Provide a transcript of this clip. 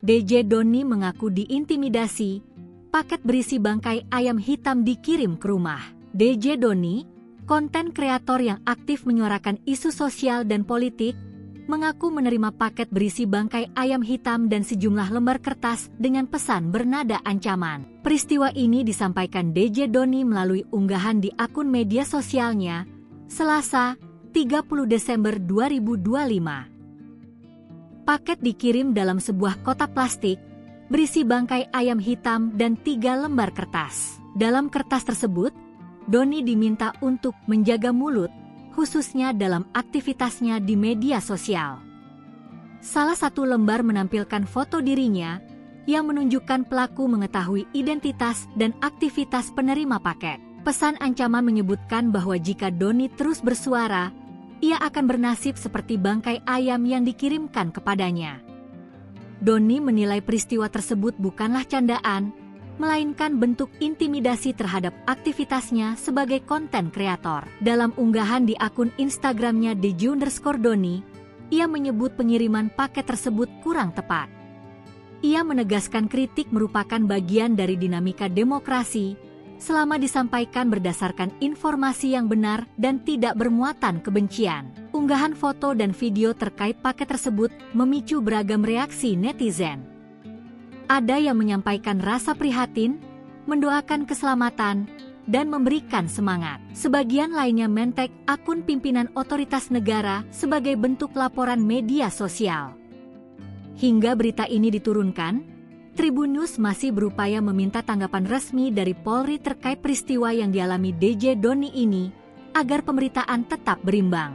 DJ Doni mengaku diintimidasi, paket berisi bangkai ayam hitam dikirim ke rumah. DJ Doni, konten kreator yang aktif menyuarakan isu sosial dan politik, mengaku menerima paket berisi bangkai ayam hitam dan sejumlah lembar kertas dengan pesan bernada ancaman. Peristiwa ini disampaikan DJ Doni melalui unggahan di akun media sosialnya, Selasa, 30 Desember 2025. Paket dikirim dalam sebuah kotak plastik, berisi bangkai ayam hitam dan 3 lembar kertas. Dalam kertas tersebut, Doni diminta untuk menjaga mulut, khususnya dalam aktivitasnya di media sosial. Salah satu lembar menampilkan foto dirinya, yang menunjukkan pelaku mengetahui identitas dan aktivitas penerima paket. Pesan ancaman menyebutkan bahwa jika Doni terus bersuara, ia akan bernasib seperti bangkai ayam yang dikirimkan kepadanya. Doni menilai peristiwa tersebut bukanlah candaan, melainkan bentuk intimidasi terhadap aktivitasnya sebagai konten kreator. Dalam unggahan di akun Instagramnya @dj_doni, ia menyebut pengiriman paket tersebut kurang tepat. Ia menegaskan kritik merupakan bagian dari dinamika demokrasi, selama disampaikan berdasarkan informasi yang benar dan tidak bermuatan kebencian. Unggahan foto dan video terkait paket tersebut memicu beragam reaksi netizen. Ada yang menyampaikan rasa prihatin, mendoakan keselamatan, dan memberikan semangat. Sebagian lainnya mentek akun pimpinan otoritas negara sebagai bentuk laporan media sosial. Hingga berita ini diturunkan, Tribun News masih berupaya meminta tanggapan resmi dari Polri terkait peristiwa yang dialami DJ Doni ini, agar pemberitaan tetap berimbang.